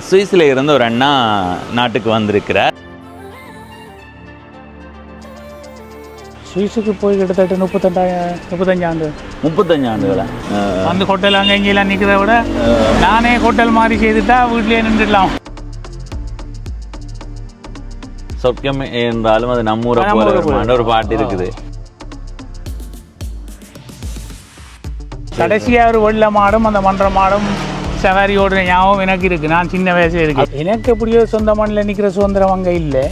சுவிஸில் இருந்து ஒரு அண்ணா நாட்டுக்கு வந்திருக்கிறார். சுவிஸுக்கு போய் கிட்டத்தட்ட 35 ஆண்டு. 35 ஆண்டுகளா? அந்த ஹோட்டல் அங்கே இங்கெல்லாம் நிற்கிறத விட நானே ஹோட்டல் மாதிரி செய்துட்டா வீட்லேயே நின்றுடலாம். சொர்க்கம் என்றாலும் அது நம்மூரை போல ஒரு பாட்டு இருக்குது. கடைசியாக ஒரு வெள்ள மாடும் அந்த மன்ற மாடும் சவாரி ஓடுற ஞாபகம் எனக்கு இருக்குது. நான் சின்ன வயசுல இருக்கேன். எனக்கு எப்படியோ சொந்த மண்ணில் நிற்கிற சுதந்திரம் அங்கே இல்லை.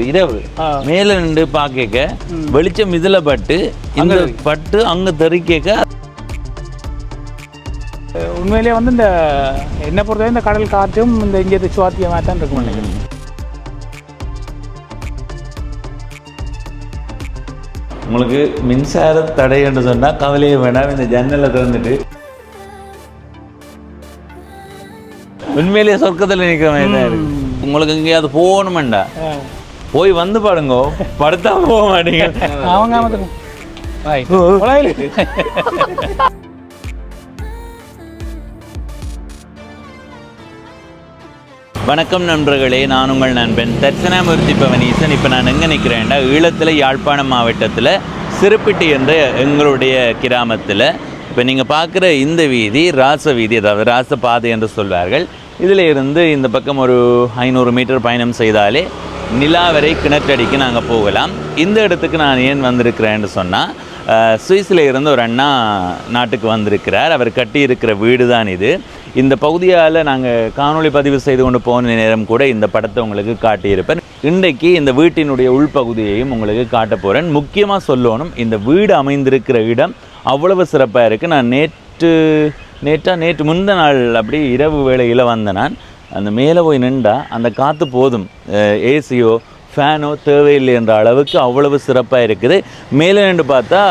இரவு மேல நின்று பாக்க வெளிச்சம் இதுல பட்டு இந்த பட்டு அங்க தெறிக்க உண்மையிலேயே வந்து இந்த என்ன பொறுத்தவரை இந்த கடல் காற்றும் இந்த இங்கே சுவாத்தியமாக தான் இருக்கும் நினைக்கிறேன். உங்களுக்கு மின்சார தடை என்று சொன்னா கவலையே வேண்டாம். இந்த ஜன்னலை திறந்துட்டு உண்மையிலேயே சொர்க்கத்தில் நிற்கிற மாதிரி தான் இருக்கு. உங்களுக்கு எங்கேயாவது போகணுமெண்டா போய் வந்து பாருங்க, படுத்தா போக மாட்டீங்க. அவங்க வணக்கம் நண்பர்களே, நான் உங்கள் நண்பன் தட்சணாமூர்த்தி பவனீசன். இப்போ நான் எங்கே நிற்கிறேன்டா, ஈழத்தில் யாழ்ப்பாணம் மாவட்டத்தில் சிறுப்பிட்டி என்ற எங்களுடைய கிராமத்தில். இப்போ நீங்கள் பார்க்குற இந்த வீதி ராச வீதி, அதாவது ராச பாதை என்று சொல்வார்கள். இதில் இருந்து இந்த பக்கம் ஒரு 500 மீட்டர் பயணம் செய்தாலே நிலாவரை கிணற்றடிக்கு நாங்கள் போகலாம். இந்த இடத்துக்கு நான் ஏன் வந்திருக்கிறேன்னு சொன்னால், சுவிஸில் இருந்து ஒரு அண்ணா நாட்டுக்கு வந்திருக்கிறார். அவர் கட்டியிருக்கிற வீடு தான் இது. இந்த பகுதியால் நாங்கள் காணொளி பதிவு செய்து கொண்டு போன நேரம் கூட இந்த படத்தை உங்களுக்கு காட்டியிருப்பேன். இன்றைக்கு இந்த வீட்டினுடைய உள்பகுதியையும் உங்களுக்கு காட்ட போகிறேன். முக்கியமாக சொல்லணும், இந்த வீடு அமைந்திருக்கிற இடம் அவ்வளவு சிறப்பாக இருக்குது. நான் நேற்று முந்த நாள் அப்படி இரவு வேளையில் வந்தேன். நான் அந்த மேலே போய் நின்றா அந்த காற்று போதும், ஏசியோ ஃபேனோ தேவையில்லை என்ற அளவுக்கு அவ்வளவு சிறப்பாக இருக்குது. மேலே நின்று பார்த்தா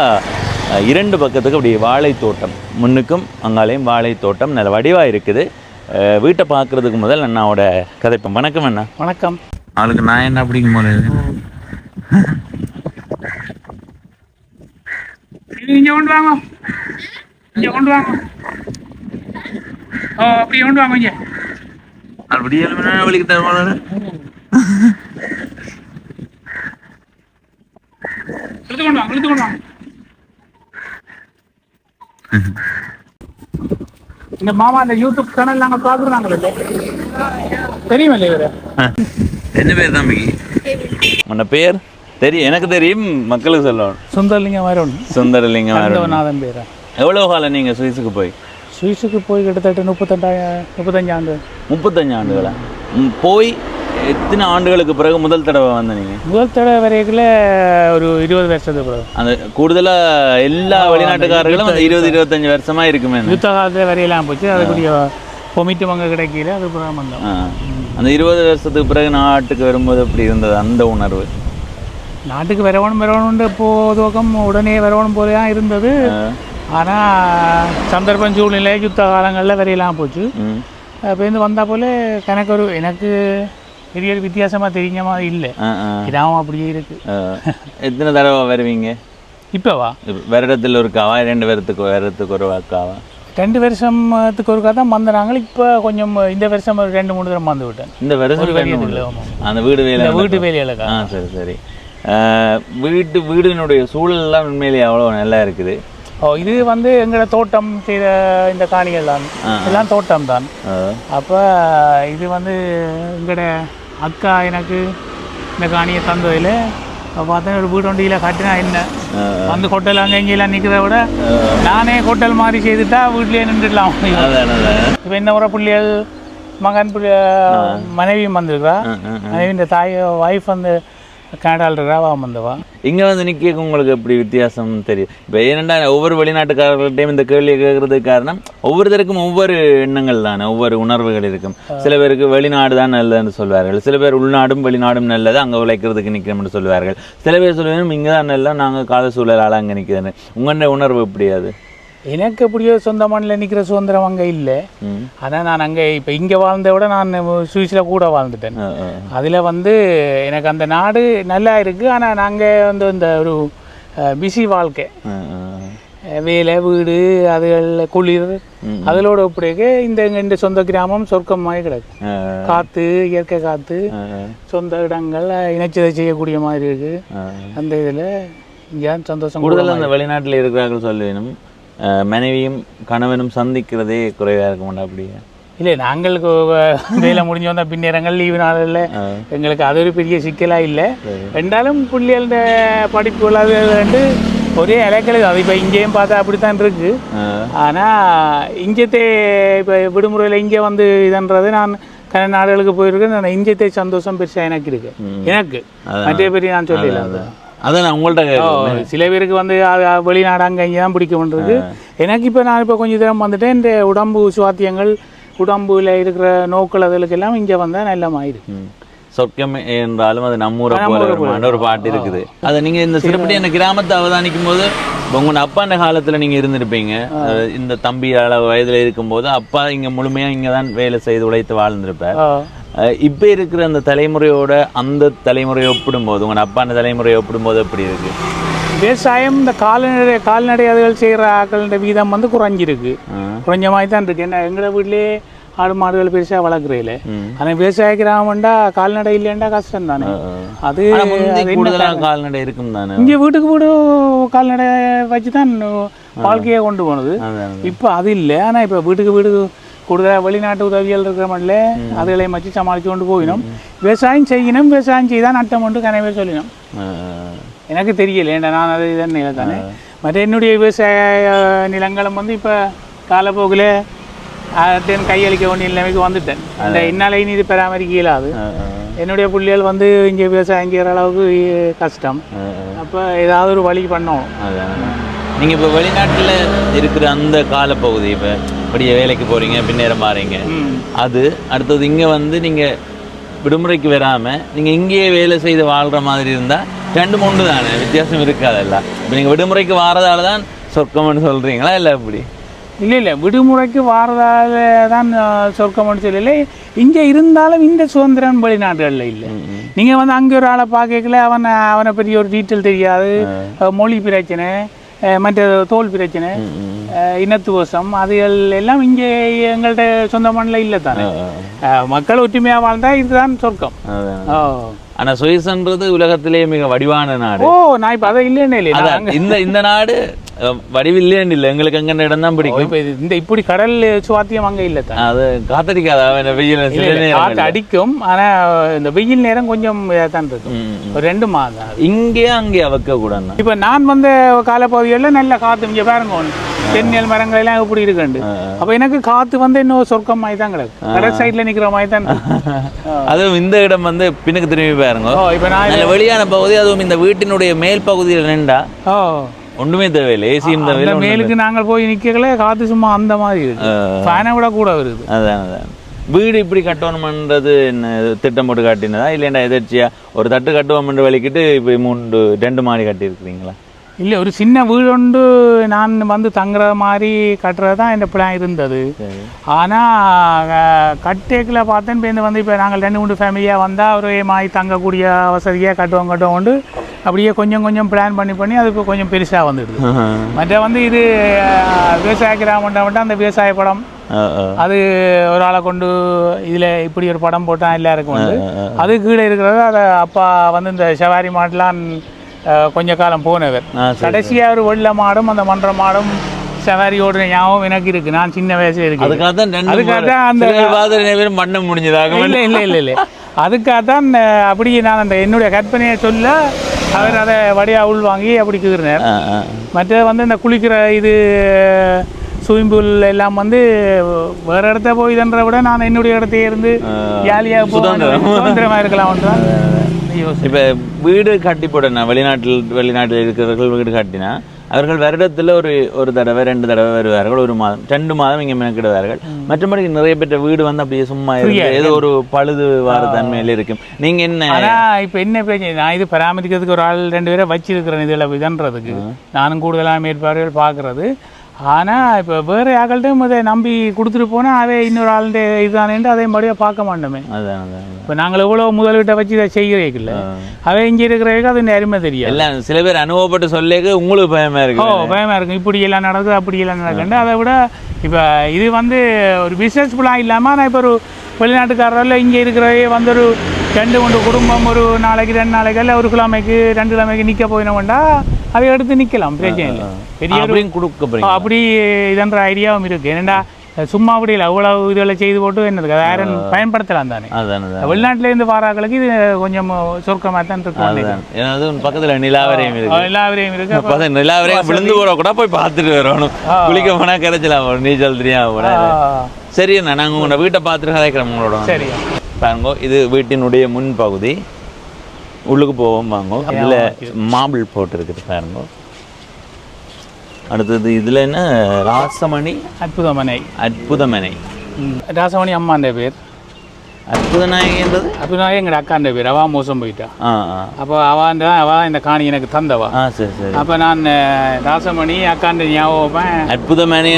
2 பக்கத்துக்கு அப்படி வாழைத்தோட்டம், முன்னுக்கும் அங்காலையும் வாழைத்தோட்டம் நல்ல வடிவாக இருக்குது. வீட்டை பார்க்குறதுக்கு முதல் அண்ணாவோட கதைப்பேன். வணக்கம் அண்ணா. வணக்கம். அவளுக்கு நான் என்ன அப்படிங்கும் போது இங்கே கொண்டு வாங்க, இங்கே கொண்டு வாங்க, அப்படி கொண்டு வாங்க. இங்கே அப்படி அவளுக்கு தருவாங்க. இழுத்து கொண்டு வாங்க, இழுத்து கொண்டு வாங்க. இந்த மாமா அந்த யூடியூப் சேனல் நாங்கள் பார்க்குறாங்களே, தெரியுமா இல்லை இவரு? என்ன பேர் தம்பிக்கு? உன்ன பேர் தெரியும், எனக்கு தெரியும், மக்களுக்கு சொல்லணும். சுந்தரலிங்கம் வேற ஒன்று. சுந்தரலிங்கம் வேற நாதன் பேர். எவ்வளோ காலம் நீங்கள் சுவிஸுக்கு போய்? சுவிஸுக்கு போய் கிட்டத்தட்ட 35 ஆண்டு. 35 ஆண்டுகளா? போய் எத்தனை ஆண்டுகளுக்கு பிறகு முதல் தடவை வந்த நீங்கள்? முதல் தடவை வரைக்குள்ள ஒரு 20 வருஷத்துக்கு பிறகு. அந்த கூடுதலாக எல்லா வெளிநாட்டுக்காரர்களும் அந்த 20-25 வருஷமாக இருக்குமே. யுத்த காலத்தில் வரையெல்லாம் போச்சு. அதுக்குரிய பொமிட்டு அங்கே கிடைக்கல, அது பிறகு வந்தோம். அந்த 20 வருஷத்துக்கு பிறகு நாட்டுக்கு வரும்போது எப்படி இருந்தது அந்த உணர்வு? நாட்டுக்கு வரவணும் போதுவக்கம் உடனே வரவணும் போல தான் இருந்தது. ஆனால் சந்தர்ப்பம் சூழ்நிலை யுத்த காலங்களில் வரையெல்லாம் போச்சு. அப்போ வந்தால் போல எனக்கு பெரிய வித்தியாசமாக தெரிஞ்ச மாதிரி இல்லை. இதாகவும் அப்படியே இருக்கு. எத்தனை தடவை வருவீங்க இப்போவா? வருடத்தில் ஒருக்காவா, 2 வருடத்துக்கு ஒரு வாக்காவா? 2 வருஷத்துக்கு ஒருக்கா தான் வந்தாங்க. இப்போ கொஞ்சம் இந்த வருஷம் 2-3 தடவை வந்து விட்டேன். இந்த வருஷம் அந்த வீடு வேலைகளுக்கா? சரி சரி. வீடினுடைய சூழல்லாம் உண்மையிலேயே அவ்வளோ நல்லா இருக்குது. இது எங்களோட தோட்டம் செய்த இந்த காணிகள் தான், எல்லாம் தோட்டம் தான். அப்போ இது எங்களோட அக்கா எனக்கு இந்த காணியை தந்ததில் பார்த்தா ஒரு வீடு வண்டியில் கட்டினா என்ன வந்து ஹோட்டல் அங்கே இங்கெல்லாம் நிற்கிறத விட நானே ஹோட்டல் மாதிரி செய்துட்டா வீட்லேயே நின்றுடலாம். இப்போ இந்த முறை பிள்ளைகள் மகன் மனைவியும் வந்திருக்கிறா. மனைவி இந்த தாய் ஒய்ஃப் கனடாவில் இருக்கிறாவா வந்தவா. இங்கே நிற்க உங்களுக்கு எப்படி வித்தியாசம் தெரியும்? இப்போ ஏனெண்டா ஒவ்வொரு வெளிநாட்டுக்காரர்கள்ட்டையும் இந்த கேள்வியை கேட்கறதுக்கு காரணம் ஒவ்வொருத்தருக்கும் ஒவ்வொரு எண்ணங்கள் தானே, ஒவ்வொரு உணர்வுகள் இருக்கும். சில பேருக்கு வெளிநாடு தான் நல்லதுன்னு சொல்வார்கள், சில பேர் உள்நாடும் வெளிநாடும் நல்லது அங்கே உழைக்கிறதுக்கு நிற்கணும்னு சொல்வார்கள், சில பேர் சொல்லுவேன் இங்கே தான் நல்லா நாங்கள் கால சூழலால் அங்கே நிற்கிறேன்னு. உங்களோட உணர்வு எப்படியாது? எனக்கு எப்படியோ சொந்த மண்ணில் நிற்கிற சுதந்திரம் அங்கே இல்லை. ஆனால் நான் அங்கே இப்போ இங்கே வாழ்ந்த விட நான் சுவிஸில் கூட வாழ்ந்துட்டேன். அதில் எனக்கு அந்த நாடு நல்லா இருக்குது. ஆனால் நாங்கள் இந்த ஒரு பிஸி வாழ்க்கை. வேலை வீடு அதுகள் குளிர் அதிலோட ஒப்படைக்க இந்த சொந்த கிராமம் சொர்க்கமாக கிடக்கு. காற்று இயற்கை காற்று சொந்த இடங்கள் இணைச்சதை செய்யக்கூடிய மாதிரி இருக்கு. அந்த இதில் இங்கே சந்தோஷம். கூடுதல் அந்த வெளிநாட்டில் இருக்கிறார்கள் சொல்லுவேனும் மனைவியும் கணவனும் சந்திக்கிறதே குறைவாக இருக்க மாட்டா அப்படியே? இல்லை, நாங்களுக்கு வேலை முடிஞ்சு வந்தால் பின்னேரங்கள் லீவு நாளில் எங்களுக்கு அது ஒரு பெரிய சிக்கலாக இல்லை. ரெண்டாலும் பிள்ளைகளோட படிப்புகள் அது வந்து ஒரே இலக்களுக்கு அது இப்போ இங்கேயும் பார்த்தா அப்படித்தான் இருக்கு. ஆனால் இங்கத்தே இப்போ விடுமுறையில் இங்கே வந்து இதுன்றது நான் கன நாடுகளுக்கு போயிருக்கேன். நான் இங்கத்தே சந்தோஷம் பெருசாக எனக்கு இருக்கு. எனக்கு மற்ற பெரிய நான் சொல்லல. அதான் உங்கள்கிட்ட சில பேருக்கு வந்து வெளிநாடு அங்கே இங்கே தான் பிடிக்கும்ன்றது. எனக்கு இப்போ நான் இப்போ கொஞ்சம் தூரம் வந்துட்டேன். இந்த உடம்பு சுவாத்தியங்கள் உடம்புல இருக்கிற நோக்கள் அதுக்கெல்லாம் இங்கே வந்தால் நல்ல ஆயிருக்கு. சொர்க்கம் என்றாலும் அது நம்மூரை போல ஒரு பாட்டு இருக்குது. அதை நீங்க இந்த சிறப்படி அந்த கிராமத்தை அவதானிக்கும் போது உங்க அப்பாண்ட காலத்துல நீங்க இருந்திருப்பீங்க. இந்த தம்பி அளவு வயதுல இருக்கும்போது அப்பா இங்க முழுமையா இங்கதான் வேலை செய்து உழைத்து வாழ்ந்திருப்பார். இப்ப இருக்கிற அந்த தலைமுறையோட அந்த தலைமுறையை ஒப்பிடும்போது உங்க அப்பாண்ட தலைமுறையை ஒப்பிடும்போது எப்படி இருக்கு? விவசாயம் இந்த கால்நடை அதுகள் செய்கிற ஆக்களோட வீதம் வந்து குறைஞ்சிருக்கு. குறைஞ்ச மாதிரி தான் இருக்கு. ஏன்னா எங்களை வீட்டிலே ஆடு மாடுகள் பெருசாக வளர்க்குறதில்ல. ஆனால் விவசாய கிராமம்டா கால்நடை இல்லைண்டா கஷ்டம் தானே. அது கால்நடை இருக்கும் தானே. இங்கே வீட்டுக்கு வீடு கால்நடை வச்சு தான் வாழ்க்கையை கொண்டு போனது. இப்போ அது இல்லை. ஆனால் இப்போ வீட்டுக்கு வீடு கூடுதலாக வெளிநாட்டு உதவிகள் இருக்கிற மாதிரில அதுகளையும் வச்சு சமாளித்து கொண்டு போயிடும். விவசாயம் செய்யணும், விவசாயம் செய்தால் நட்டம் கொண்டு கனவே சொல்லிடும். எனக்கு தெரியல, ஏன்டா நான் அது இதான் நிலை தானே. மற்ற என்னுடைய விவசாய நிலங்களும் வந்து இப்போ காலப்போக்கில் அதன் கையளிக்க வேண்டிய நிலைமைக்கு வந்துட்டேன். இந்த இந்நாளையும் இது பராமரிக்க இயலாது. என்னுடைய பிள்ளைகள் வந்து இங்கே விவசாயம் செய்கிற அளவுக்கு கஷ்டம். அப்போ ஏதாவது ஒரு வழி பண்ணணும். நீங்கள் இப்போ வெளிநாட்டில் இருக்கிற அந்த காலப்பகுதி இப்போ அப்படியே வேலைக்கு போகிறீங்க பின்னேறம் மாறீங்க, அது அடுத்தது இங்கே வந்து நீங்கள் விடுமுறைக்கு வராமல் நீங்கள் இங்கேயே வேலை செய்து வாழ்கிற மாதிரி இருந்தால் ரெண்டு மூன்று தானே, வித்தியாசம் இருக்காதல்ல. இப்போ நீங்கள் விடுமுறைக்கு வாரதால தான் சொர்க்கம்னு சொல்கிறீங்களா இல்லை எப்படி? இல்லை, விடுமுறைக்கு வாரதால தான் சொர்க்கம்னு சொல்லல. இங்கே இருந்தாலும் இந்த சுதந்திரம் வெளிநாடுகளில் இல்லை. நீங்கள் வந்து அங்கே ஒரு ஆளை பார்க்கல, அவனை பற்றி ஒரு டீட்டெயில் தெரியாது. மொழி பிரச்சனை, மற்ற தோல் பிரச்சனை, இனத்துவசம், அதுகள் எல்லாம் இங்கே எங்கள்கிட்ட சொந்த மண்ணில் இல்லை தானே. மக்கள் ஒற்றுமையாக வாழ்ந்தால் இதுதான் சொர்க்கம். ஆனால் சுவிஸ்ன்றது உலகத்திலேயே மிக வடிவான நாடு. நான் இப்போ அதை இல்லைன்னு இல்லை. இந்த நாடு வடிவில்லைன்னு இல்லை, எங்களுக்கு அங்கே இடம் தான் பிடிக்கும். இப்போ இந்த இப்படி கடல் சுவாத்தியம் அங்கே இல்லை தான். அது காத்தடிக்காதா வெயில்? காற்று அடிக்கும், ஆனால் இந்த வெயில் நேரம் கொஞ்சம் தான் இருக்கும். ஒரு 2 மாதம் இங்கே அங்கே வைக்க கூடாது. இப்போ நான் வந்த காலப்பகுதிகளில் நல்ல காற்று இங்கே பாருங்க, தென்னல் மரங்கள் எல்லாம் எப்படி இருக்குண்டு. அப்போ எனக்கு காற்று வந்து இன்னும் சொர்க்கம் மாதிரி தான் கிடக்கு. கடல் சைடில் நிற்கிற மாதிரி தான். அதுவும் இந்த இடம் வந்து பின்னுக்கு திரும்பி பாருங்க. இப்போ நான் வெளியான பகுதி, அதுவும் இந்த வீட்டினுடைய மேல் பகுதியில் நின்றா ஒன்றுமே தேவையில்லை, ஏசியும் தேவையில்லை. மேலுக்கு நாங்கள் போய் நிற்கல, காற்று சும்மா அந்த மாதிரி இருக்கு. ஃபேனை விட கூட வருது. அதான் வீடு இப்படி கட்டணுமன்றது என்ன திட்டம் போட்டு காட்டினதா இல்லைன்னா எதிர்ச்சியா ஒரு தட்டு கட்டுவோம்னு வலிக்கிட்டு இப்போ 2 மாடி கட்டி இருக்கிறீங்களா? இல்லை, ஒரு சின்ன வீடு ஒன்று நான் வந்து தங்குற மாதிரி கட்டுறது தான் என் பிளான் இருந்தது. ஆனால் கட்டேக்கில் பார்த்தேன் இப்போ நாங்கள் 2-3 ஃபேமிலியாக வந்தால் ஒரு மாதிரி தங்கக்கூடிய வசதியாக கட்டுவோம் கொண்டு அப்படியே கொஞ்சம் பிளான் பண்ணி அது இப்போ கொஞ்சம் பெருசாக வந்துடுது. மற்ற வந்து இது விவசாய கிராமம், அந்த விவசாய படம் அது ஒரு ஆளை கொண்டு இதில் இப்படி ஒரு படம் போட்டால் எல்லாருக்கும் வந்து அது கீழே இருக்கிறது. அதை அப்பா வந்து இந்த சவாரி மாடெலாம் கொஞ்ச காலம் போனவர். கடைசியாக ஒரு வெள்ள மாடும் அந்த மன்ற மாடும் சவாரி ஓடுற ஞாபகம் எனக்கு இருக்கு. நான் சின்ன வயசுல இருக்கு. அதுக்காக தான் அந்த மண்ண முடிஞ்சதாக இல்லை அதுக்காக தான் அப்படியே நான் அந்த என்னுடைய கற்பனையை சொல்ல அவர் அதை வடியா உள் வாங்கி அப்படி கீறினார். மற்ற வந்து இந்த குளிக்கிற இது ஸ்விமிங் பூல் எல்லாம் வந்து வேற இடத்த போய் இதன்ற விட நான் என்னுடைய இடத்தையே இருந்து ஜாலியாக சுதந்திரமாக இருக்கலாம் தான். இப்போ வீடு கட்டி போடணும், வெளிநாட்டில் இருக்கிறவர்கள் வீடு கட்டினா அவர்கள் வருடத்தில் ஒரு தடவை 2 தடவை வருவார்கள். 1 மாதம் 2 மாதம் இங்கே மெனக்கிடுவார்கள். மற்றபடி நிறைய பெற்ற வீடு வந்து அப்படியே சும்மா ஏதோ ஒரு பழுது வார தன்மையில இருக்கும். நீங்க என்ன இப்போ என்ன பிரச்சனை, நான் இது பராமரிக்கிறதுக்கு ஒரு ஆள் 2 பேரை வச்சிருக்கிறேன் இதில் இதன்றதுக்கு. நானும் கூடுதலாக மேற்பார்வைகள் பார்க்கறது. ஆனால் இப்போ வேறு ஆக்கள்கிட்டையும் இதை நம்பி கொடுத்துட்டு போனால் அதே இன்னொரு ஆளுடைய இதுதானேன்ட்டு அதே மாதிரியாக பார்க்க மாட்டோமே. இப்போ நாங்கள் எவ்வளோ முதலீட்டை வச்சு இதை செய்கிறீங்கல்ல அவை இங்கே இருக்கிறவங்க அது அருமை தெரியும். எல்லாம் சில பேர் அனுபவப்பட்டு சொல்லிக்கு உங்களுக்கு பயமாக இருக்கு. பயமாக இருக்கும், இப்படி எல்லாம் நடக்குது அப்படி எல்லாம் நடக்குது. அதை விட இப்போ இது வந்து ஒரு பிஸ்னஸ் ஃபுல்லாக இல்லாமல் ஆனால் இப்போ ஒரு வெளிநாட்டுக்காரரில் இங்கே இருக்கிறவே வந்து ஒரு 2-3 குடும்பம் ஒரு நாளைக்கு 2 நாளைக்கு இல்லை ஒரு கிழமைக்கு 2 கிழமைக்கு நிற்க போயினோம்டா அதை எடுத்து நிற்கலாம், பிரச்சனை இல்லை. பெரிய கொடுக்க அப்படி இதன்ற ஐடியாவும் இருக்குது. ஏன்னா சும்மா அப்படி இல்லை, அவ்வளோ இதெல்லாம் செய்து போட்டு என்னதுக்கு அதை யாரும் பயன்படுத்தலாம் தானே. வெளிநாட்டிலேருந்து வாராக்களுக்கு இது கொஞ்சம் சொர்க்கமாக தான் இருக்கும். பக்கத்தில் நிலாவரையும் இருக்கு, நிலாவரையும் விழுந்து போகிற கூட போய் பார்த்துட்டு வரணும். குளிக்க போனால் கிடைச்சலாம், நீச்சல் தெரியாம கூட. சரி அண்ணா, நாங்கள் உங்களோட வீட்டை பார்த்துட்டு கதைக்கிறோம் உங்களோட. சரி பாருங்க, இது வீட்டினுடைய முன் பகுதி. உள்ளுக்கு போவோம் வாங்க. இதில் மாபிள் போட்டு இருக்குது பாருங்க. அடுத்தது இதில் என்ன, ராசமணி அற்புதமனை. ராசமணி அம்மாண்ட பேர். அற்புதநாயகின்றது அற்புதநாயகி எங்கட அக்காண்ட பேர். அவள் மோசம் போயிட்டா. அப்போ அவள் இந்த காணி எனக்கு தந்தவா. சரி சரி. அப்போ நான் ராசமணி அக்காண்ட ஞாபகம் அற்புதமணி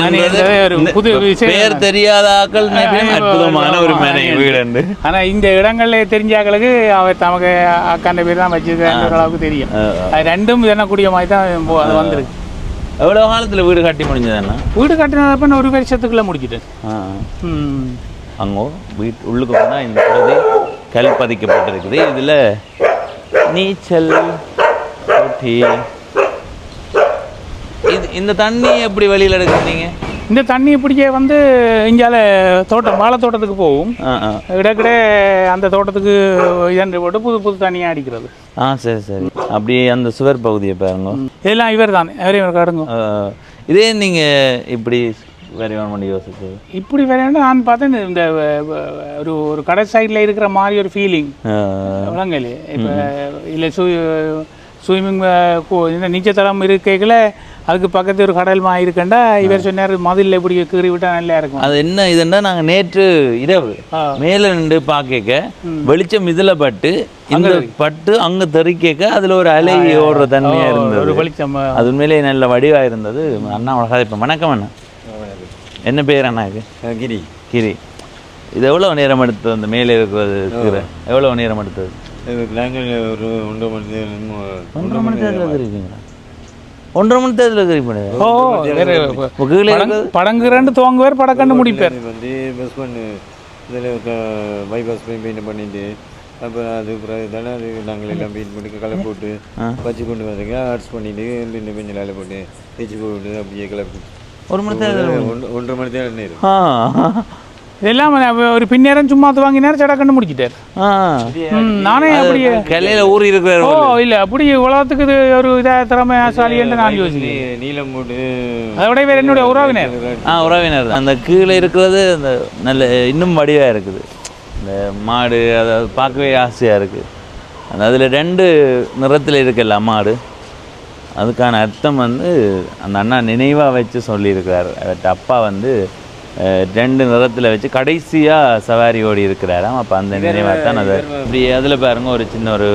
ஒரு புது பேர் தெரியாத ஆக்கள் அற்புதமான ஒரு மனை வீடு. ஆனால் இந்த இடங்கள்ல தெரிஞ்சாக்களுக்கு அவர் தமக்கு அக்காண்ட பேர் தான் வச்சிருக்கிற அளவுக்கு தெரியும். அது ரெண்டும் எண்ணக்கூடிய மாதிரி தான் அது வந்திருக்கு. எவ்வளோ காலத்தில் வீடு கட்டி முடிஞ்சதுன்னா? வீடு கட்டினதப்ப நான் 1 வருஷத்துக்குள்ளே முடிக்கிட்டேன். அங்கே உள்ளுக்கு போனால் இந்த பகுதி கல் பதிக்கப்பட்டிருக்குது. இதில் நீச்சல் போட்டி. இந்த தண்ணி எப்படி வெளியில் எடுக்கிறீங்க? இந்த தண்ணி இப்படியே வந்து இங்கால தோட்டம் வாழை தோட்டத்துக்கு போகும். இடக்கிட அந்த தோட்டத்துக்கு இதன்று போட்டு புது புது தண்ணியாக அடிக்கிறது. சரி சரி. அப்படியே அந்த சுவர் பகுதியை பாருங்க. இதெல்லாம் இவர் தான் காடுங்க. இதே நீங்கள் இப்படி வேறு பண்ணி யோசிச்சு இப்படி வேணும் நான் பார்த்தேன். இந்த ஒரு கடை சைடில் இருக்கிற மாதிரி ஒரு ஃபீலிங் விளங்கல. இப்போ இல்லை ஸ்விம்மிங் இந்த நீச்சத்தளம் இருக்கைகள அதுக்கு பக்கத்து ஒரு கடல் மாதிரி இருக்கண்டா இவர் சொன்னார் மதில் இப்படி கீறி விட்டா நல்லா இருக்கும். அது என்ன இதுன்னா, நாங்கள் நேற்று இரவு மேலே நின்று பார்க்க வெளிச்சம் இதில் பட்டு இந்த பட்டு அங்கே தெறிக்க அதில் ஒரு அலை ஓடுற தன்மையாக இருந்தது. ஒரு வெளிச்சம் அது உண்மையிலே நல்ல வடிவாக இருந்தது. அண்ணா உலக இப்போ வணக்கம் அண்ணா. என்ன பேர் அண்ணாக்கு? கிரி. இது எவ்வளோ நேரம் எடுத்தது? அந்த மேலே இருக்கிறது எவ்வளோ நேரம் எடுத்தது? நாங்கள் ஒரு 1.5 மணி நேரம். 1.5 மணி நேரத்தில் தெரிவிங்களா? 1.5 மணி நேரத்தில் தெரிவிப்பேன். படங்குறண்டு துவங்குவார், படக்கண்டு முடிப்பார். வந்து பஸ் பண்ணு இதில் பைபாஸ் பெயிண்ட் பண்ணிட்டு அப்புறம் அது பிறகு தானே அது நாங்கள் எல்லாம் பெயிண்ட் பண்ணி கலர் போட்டு வச்சு கொண்டு வந்தீங்க. ஆர்ட்ஸ் பண்ணிட்டு இன்னும் கொஞ்சம் வேலை போட்டு தேய்ச்சி போட்டு அப்படியே கலர் 1 மணி நேரம் 1.5 மணி நேரம் நேரம். இதெல்லாம் ஒரு பின்னேரம் சும்மா வாங்கி நேரம் சடக்கண்டு முடிச்சிட்டார். நானே அப்படியே கல்லையில் ஊறி இருக்கிற. இல்லை அப்படி உலகத்துக்கு இது ஒரு இதாக திறமைசாலி என்று நான் யோசிக்கிறேன். நீளம் போட்டு அதை விட வேறு என்னுடைய உறவினர். உறவினர் அந்த கீழே இருக்கிறது அந்த நல்ல இன்னும் வடிவாக இருக்குது. இந்த மாடு அதை பார்க்கவே ஆசையாக இருக்குது. அந்த அதில் 2 நிறத்தில் இருக்குல்ல மாடு, அதுக்கான அர்த்தம் வந்து அந்த அண்ணா நினைவாக வச்சு சொல்லியிருக்கிறார். அப்பா வந்து 2 நிறத்தில் வச்சு கடைசியாக சவாரி ஓடி இருக்கிறாராம். அப்போ அந்த நினைவாக தான் அது இப்படி. அதில் பாருங்க ஒரு சின்ன ஒரு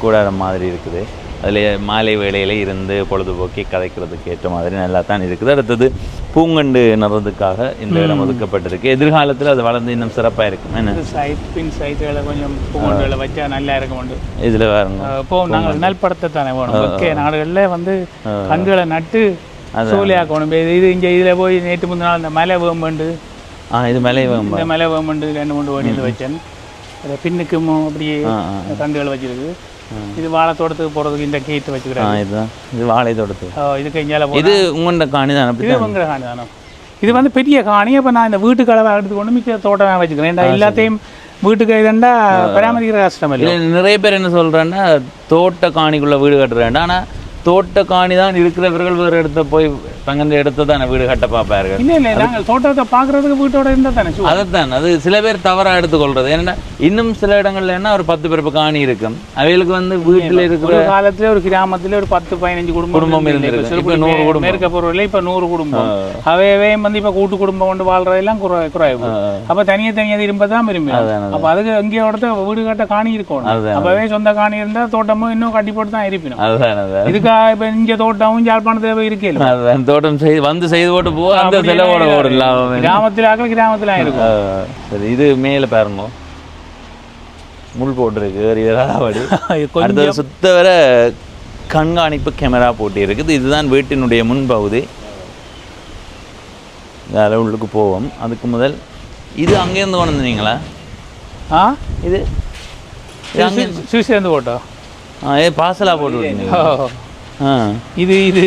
கூடாரம் மாதிரி இருக்குது. அதில் மாலை வேளையில் இருந்து பொழுதுபோக்கி கதைக்கிறதுக்கு ஏற்ற மாதிரி நல்லா தான் இருக்குது. அடுத்தது பூங்கண்டு நடுறதுக்காக இந்த இடம் ஒதுக்கப்பட்டிருக்கு. எதிர்காலத்தில் அது வளர்ந்து இன்னும் சிறப்பாக இருக்கும். என்ன பின் சைடுகளை கொஞ்சம் பூங்கண்டுகளை வச்சா நல்லா இருக்கும். இதில் பாருங்க, இப்போ நாங்கள் நல்படத்தை தானே வேணும். ஓகே, நாடுகளில் வந்து கண்டுகளை நட்டு சூழியாக்கணும். இது இங்கே இதில் போய் நேற்று முந்தின நாள் இந்த மலை வேம்பண்டு இது மலை வேம்பு, இந்த மலை வேம்பண்டு 2-3 வடியில் வச்சேன். பின்னுக்கும் அப்படியே கண்டுகளை வச்சிருக்கு. இது வாழை தோட்டத்துக்கு போகிறதுக்கு இந்த கேட்டு வச்சுக்கிறேன். இதுதான் இது வாழை தோட்டத்துக்கு. இதுக்கு இங்கே இது உங்களோட காணி தானே? இது உங்களோட காணி தானே? இது வந்து பெரிய காணி. அப்போ நான் இந்த வீட்டுக்கு அளவாக எடுத்துக்கொண்டு மிச்ச தோட்டமாக வச்சுக்கிறேன். எல்லாத்தையும் வீட்டுக்கு இதுண்டா பராமரிக்கிற கஷ்டம் இல்லை. நிறைய பேர் என்ன சொல்கிறேன்னா, தோட்ட காணிக்குள்ளே வீடு கட்டுறேன்டா. ஆனால் தோட்ட காணி தான் இருக்கிறவர்கள் வேறு இடத்த போய் பங்கந்த இடத்த தானே வீடு கட்ட பார்ப்பார்கள். இல்லை இல்லை, நாங்கள் தோட்டத்தை பார்க்குறதுக்கு வீட்டோட இருந்தால் தானே. அதைத்தான் அது சில பேர் தவறாக எடுத்துக்கொள்றது. ஏன்னா இன்னும் சில இடங்கள்ல என்ன ஒரு 10 பேருக்கு காணி இருக்கும். அவைகளுக்கு வந்து வீட்டில் இருக்கிற காலத்தில் ஒரு கிராமத்தில் ஒரு 10-15 குடும்பம் இருந்திருக்கு. இப்போ 100 குடும்பம் மேற்க பொருளில் இப்போ 100 குடும்பம். அவையவே வந்து இப்போ கூட்டு குடும்பம் கொண்டு வாழ்றதெல்லாம் குறைவு. அப்போ தனியாக திரும்ப தான் விரும்பி. அப்போ அதுக்கு எங்கேயோ இடத்த வீடு கட்ட காணி இருக்கும். அப்போவே சொந்த காணி இருந்தால் தோட்டமும் இன்னும் கட்டி போட்டு தான் இருப்பினும். இதுக்காக இப்போ இங்கே தோட்டமும் யாழ்ப்பாணத்தில் இருக்கல. தோட்டம் செய்து போட்டு போவோம், அந்த செலவோட ஓடலாம். கிராமத்தில் இருக்கும். சரி, இது மேலே பாருங்க முள் போட்டிருக்கு, அடுத்தது சுத்த வர கண்காணிப்பு கேமரா போட்டி இருக்குது. இதுதான் வீட்டினுடைய முன்பகுதி. வேலை உள்ளுக்கு போவோம். அதுக்கு முதல் இது அங்கேருந்து கொண்டு வந்தீங்களா? இது சுவிஸ்லேருந்து போட்டோம். பார்சலாக போட்டு விட்டீங்க. இது இது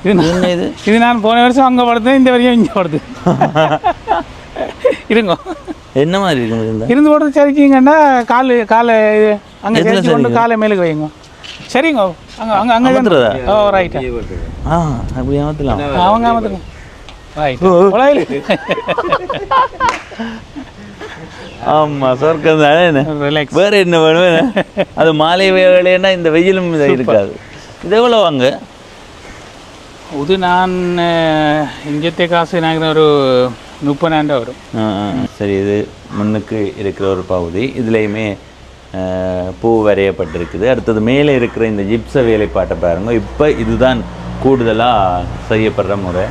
இது இது நான் போன வருஷம் அங்கே படுத்தேன், இந்த வரையும் இங்கே படுத்து இருங்க. என்ன மாதிரி இருக்கு இருந்து போடுறது? சரிக்கிங்கன்னா காலை அங்கே சேர்த்து கொண்டு காலை மேலுக்கு வைங்க. சரிங்க, அங்கே அங்கே அங்கே வந்துடுறதா? ஓ ரைட்டா. அப்படி ஏமாத்தலாம். அவங்க ஏமாத்துங்க. ரைட். ஆமாம், சொர்க்கம் தானே. ரிலாக்ஸ். வேறு என்ன வேணும்? அது மாலை வேலைன்னா இந்த வெயிலும் இருக்காது. இது எவ்வளோ வாங்க? இது நான் இங்கത്തെ காசு நாங்கள் ஒரு 30,000 வரும். சரி, இது முன்னுக்கு இருக்கிற ஒரு பகுதி. இதுலேயுமே பூ வரையப்பட்டிருக்குது. அடுத்தது மேலே இருக்கிற இந்த ஜிப்ச வேலைப்பாட்டை பாருங்க. இப்போ இதுதான் கூடுதலாக செய்யப்படுற முறை.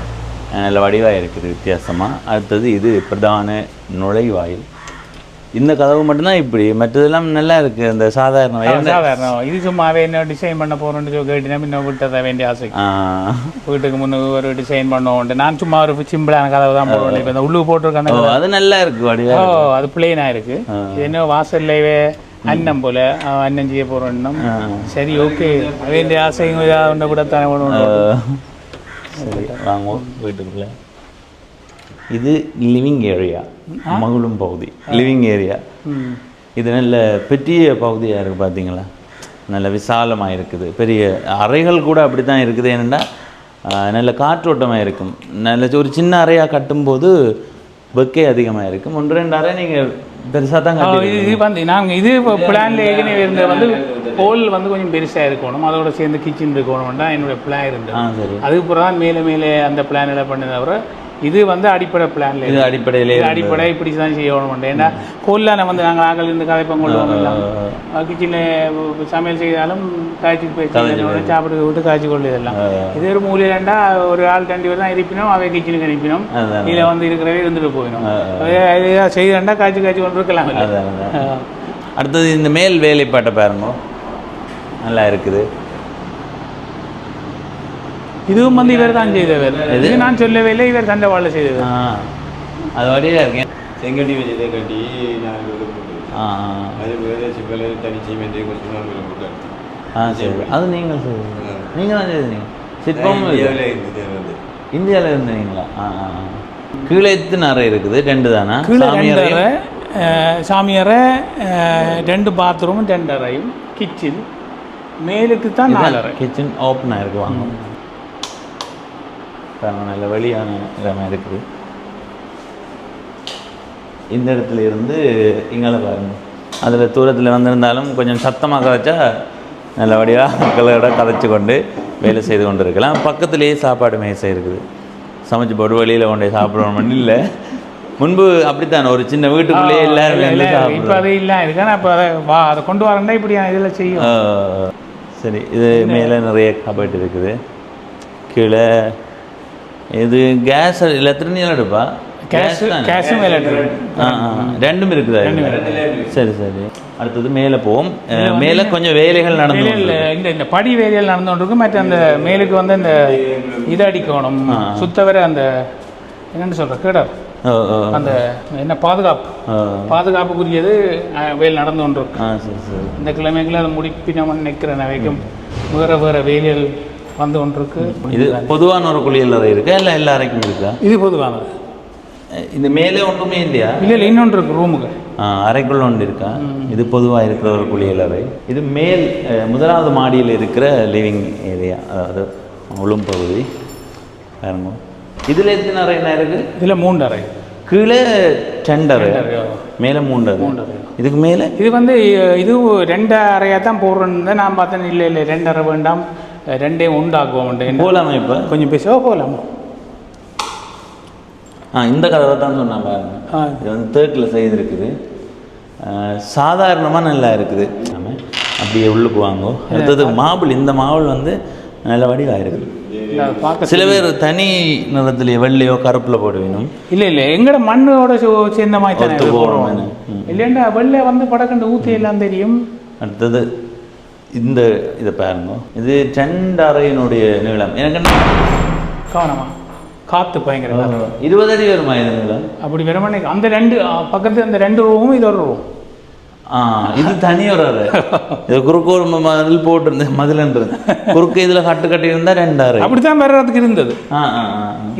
நல்ல வடிவாக இருக்குது வித்தியாசமாக. அடுத்தது இது பிரதான நுழைவாயில். இந்த கதவு மட்டும்தான் இப்படி, மற்றதெல்லாம் நல்லா இருக்குது. அந்த சாதாரண இது சும்மாவே என்ன டிசைன் பண்ண போகிறோன்னு கேட்டினா இன்னும் விட்டத வேண்டிய ஆசை. வீட்டுக்கு முன்னுக்கு ஒரு டிசைன் பண்ணுவோம். நான் சும்மா ஒரு சிம்பிளான கதவு தான் போடுவேன். இப்போ இந்த உள்ளுக்கு போட்டிருக்காங்க, அது நல்லா இருக்குது வடிவா. அது பிளெயினாக இருக்குது. இது என்ன வாசல்லையே அன்னம் போல் அன்னம் செய்ய போகிறோம். சரி, ஓகே, வேண்டிய ஆசையும் இதாக ஒன்றை கூட தானே ஒன்று. சரி, வாங்குவோம் வீட்டுக்குள்ளே. இது லிவிங் ஏரியா, மகளும் பகுதி. லிவிங் ஏரியா இது நல்ல பெரிய பகுதியாக இருக்குது. பார்த்தீங்களா, நல்ல விசாலமாக இருக்குது. பெரிய அறைகள் கூட அப்படி தான் இருக்குது. ஏன்னா நல்ல காற்றோட்டமாக இருக்கும். நல்ல ஒரு சின்ன அறையாக கட்டும்போது வெக்கை அதிகமாக இருக்கும். 1-2 அறை நீங்கள் பெருசாக தான் கட்டி. இது வந்து நாங்கள் இது பிளானில் ஏற்கனவே இருந்தது வந்து ஹோல் வந்து கொஞ்சம் பெருசாக இருக்கணும், அதோட சேர்ந்து கிச்சன் இருக்கணும் தான் என்னுடைய பிளான் இருந்தது. சரி, அதுக்கப்புறம் தான் மேலே அந்த பிளானில் பண்ணதை தவிர இது வந்து அடிப்படை பிளான்ல. இது அடிப்படையிலே அடிப்படை இப்படி தான் செய்யணும். ஏன்னா கோலில் வந்து நாங்கள் ஆகல் இருந்து கதைப்பம் கொள்வோம். கிச்சனில் சமையல் செய்தாலும் காய்ச்சி போய் சாப்பிட்டு விட்டு காய்ச்சி கொள்ளு. இதெல்லாம் இது ஒரு மூலையிலண்டா ஒரு ஆள் 2 பேர் தான் இருப்பினோம். அவை கிச்சனுக்கு அனுப்பினோம். இதில் வந்து இருக்கிறவே இருந்துட்டு போயிடும். செய்தாண்டா காய்ச்சி கொண்டு இருக்கலாம். அடுத்தது இந்த மேல் வேலைப்பாட்டை பாருங்க, நல்லா இருக்குது. இதுவும் வந்து இவர் தான் செய்தவர். இது நான் சொல்லவே இல்லை, இவர் தண்டை வாழ செய்தவர். அது வழியாக இருக்கேன். செங்கட்டி வச்சதை கட்டி நாங்கள் அது வேறு சிப்பல் தனி செய்மெண்ட்டே கொஞ்சம் போட்டு. சரி, அது நீங்கள் செய்வீங்க. நீங்கள் தான் செய்தீங்க. சிற்பம் இந்தியாவில் இருந்தீங்களா? கீழே எத்தனை அறை இருக்குது? 2 தானே? சாமியறை 2 பாத்ரூம் 2 அறையும் கிச்சன். மேலுக்கு தான் 4 அறை. கிச்சன் ஓப்பனாக இருக்கு. வாங்க, நல்ல வெளியான இடமா இருக்குது. இந்த இடத்துல இருந்து இங்கே பாருங்க. அதில் தூரத்தில் வந்திருந்தாலும் கொஞ்சம் சத்தமாக கதைச்சா நல்லபடியாக மக்களோட கதைச்சி கொண்டு வேலை செய்து கொண்டு இருக்கலாம். பக்கத்துலேயே சாப்பாடு மேசை இருக்குது. சமைச்சு போட்டு வெளியில் கொண்டு சாப்பிடணும் இல்லை. முன்பு அப்படித்தான் ஒரு சின்ன வீட்டுக்குள்ளேயே எல்லாரும் இப்போ அது இல்லை இருக்கா. இப்போ அதை கொண்டு வரேன்டா இப்படி இதில் செய்யும். சரி, இது மேலே நிறைய கபட் இருக்குது. கீழே இது கேஸ் எலக்ட்ரிக் எடுப்பா? கேஸும் எலக்ட்ரிக் ரெண்டும் இருக்குதா? சரி சரி. அடுத்தது மேலே போவோம். மேலே கொஞ்சம் வேலைகள் நடந்து இந்த படி வேலைகள் நடந்து கொண்டிருக்கு. மற்ற அந்த மேலுக்கு வந்து அந்த இது அடிக்கணும், சுத்தவரை அந்த என்னென்னு சொல்கிற கேடர், அந்த என்ன பாதுகாப்புக்குரியது வேலை நடந்து கொண்டிருக்கு. இந்த கிழமைகளை அதை முடிப்பினோம்னு நினைக்கிறேன். வைக்கும் வேறு வேலைகள் வந்து கொண்டிருக்கு. இது பொதுவான ஒரு குளியல் அறை இருக்கா இல்லை எல்லா அறைக்கும் இருக்கா? இது பொதுவானது. இந்த மேலே ஒன்றுமே இல்லையா? இல்லை, இன்னொன்று இருக்கு ரூமுக்கு. அறைக்குள்ள ஒன்று இருக்கா? இது பொதுவாக இருக்கிற ஒரு குளியல் அறை. இது மேல் 1வது மாடியில் இருக்கிற லிவிங் ஏரியா, அதாவது உளும் பகுதி பாருங்க. இதில் எத்தனை அறை என்ன இருக்குது? இதில் 3 அறை. கீழே 2 அறை, மேலே 3 அறை. இதுக்கு மேலே இது வந்து இது 2 அறையாக தான் போடுறேன்னு நான் பார்த்தேன். இல்லை 2 அறை வேண்டாம், 2 உண்டாக்குவோம். போகலாமா? இப்போ கொஞ்சம் பேசுவா போகலாமா? இந்த கதவை தான் சொன்னேன் பாருங்க. இது வந்து தேக்கில் செய்திருக்குது. சாதாரணமாக நல்லா இருக்குது. அப்படியே உள்ளுக்கு வாங்கோ. அடுத்தது மாபிள். இந்த மாபிள் வந்து நல்ல வடிவாக இருக்குது. பார்க்க சில பேர் தனி நிறத்துலேயே வெள்ளையோ கருப்பில் போடுவீனும். இல்லை எங்கட மண்ணோட சேர்ந்த மாதிரி தானே ஒத்து போடுவோம். இல்லைண்டா வெள்ளை வந்து படக்கண்டு ஊற்றி எல்லாம் தெரியும். அடுத்தது இந்த இதை பாருங்க, இது 2 அறையினுடைய நீளம். எனக்கு என்ன கவனமா காற்று பயங்கர 20 அடி வருமா இது நீளம்? அப்படி வெறுமனே அந்த 2 பக்கத்து அந்த 2 ரூமும் இது ஒரு ரூம். இது தனி ஒரு அறை. இது குறுக்கு ஒரு மதில் போட்டிருந்தேன், மதில்ன்றது குறுக்கு இதில் கட்டி இருந்தா 2 அறை அப்படித்தான் வர்றதுக்கு இருந்தது.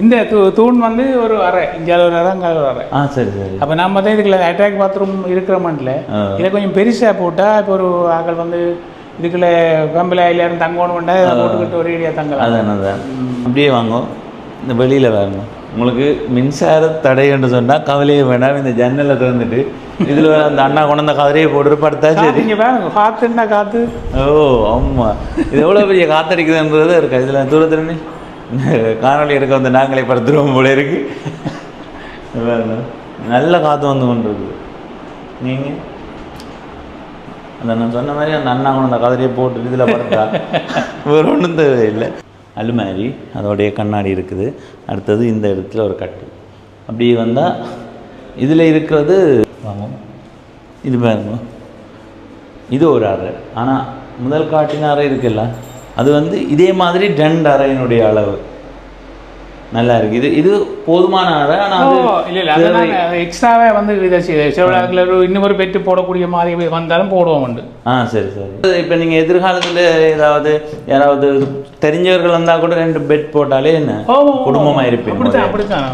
இந்த தூண் வந்து ஒரு அறை, இங்கே ஒரு அறை, அங்கே ஒரு அறை. சரி சரி. அப்போ நம்ம தான் இதுக்குள்ள அட்டாக் பாத்ரூம் இருக்கிற மாட்டில் இதை கொஞ்சம் பெருசாக போட்டால் இப்போ ஒரு ஆக்கள் வந்து இதுக்குள்ள கம்பில் எல்லாரும் தங்கணும் போட்டுக்கிட்டு ஒரு ஏரியா தங்கலாம். அதான் அப்படியே வாங்கும். இந்த வெளியில் வாங்க, உங்களுக்கு மின்சார தடை என்று சொன்னால் கவலையே வேண்டாம். இந்த ஜன்னலை திறந்துட்டு இதில் அந்த அண்ணா கொண்டு அந்த கவரையை போட்டு படுத்தா சரி. நீங்கள் வேணுங்க காற்றுன்னா காற்று. ஆமாம், இது எவ்வளோ பெரிய காத்தடிக்குதுன்றது இருக்கா. இதில் தூரத்துலேருந்து காணொலி எடுக்க வந்து நாங்களே படுத்துருவோம் போல இருக்கு. நல்ல காற்று வந்து கொண்டு இருக்குது. நீங்கள் அந்த நான் சொன்ன மாதிரி அந்த அண்ணா கொண்டு அந்த கதிரையை போட்டு இதில் படுத்தா வேறு ஒன்றும் தேவையில்லை. அலுமாரி, அதோடைய கண்ணாடி இருக்குது. அடுத்தது இந்த இடத்துல ஒரு கட்டு. அப்படி வந்தால் இதில் இருக்கிறது வாங்கும். இது பாருங்க, இது ஒரு அறை. ஆனால் முதல் காட்டின அறை இருக்குல்ல, அது வந்து இதே மாதிரி 2 அறையினுடைய அளவு நல்லா இருக்குது. இது போதுமான அறை. ஆனால் இல்லை எக்ஸ்ட்ராவே வந்து இதை செவ்வாய்க்கில் இன்னொரு பெட்டு போடக்கூடிய மாதிரி வந்தாலும் போடுவோம் உண்டு. சரி சரி. இப்போ நீங்கள் எதிர்காலத்தில் ஏதாவது யாராவது தெரிஞ்சவர்கள் வந்தால் கூட 2 பெட் போட்டாலே என்ன குடும்பமாக இருப்பீங்க. அப்படித்தான்.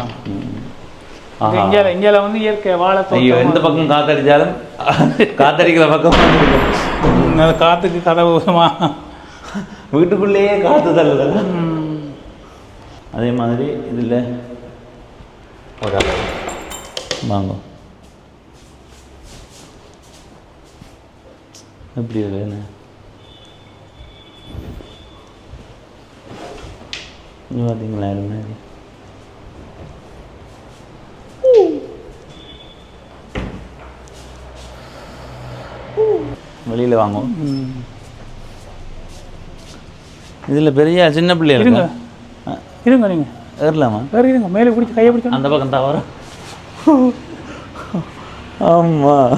இங்கே வந்து இயற்கை வாழை. ஐயோ, எந்த பக்கம் காத்தடிச்சாலும் காத்தடிக்கிற பக்கம் காற்றுக்கு கதவு வீட்டுக்குள்ளேயே காற்று தள்ள. அதே மாதிரி இதில் ஒரு வாங்க, எப்படி என்ன பார்த்தீங்களா? வெளியில் வாங்குவோம். இதில் பெரிய சின்ன பிள்ளைங்க இருங்க, நீங்கள் ஏறலாமா? இருங்க, மேலே பிடிச்சி கையை பிடிச்சி அந்த பக்கம் தவற. ஆமாம்,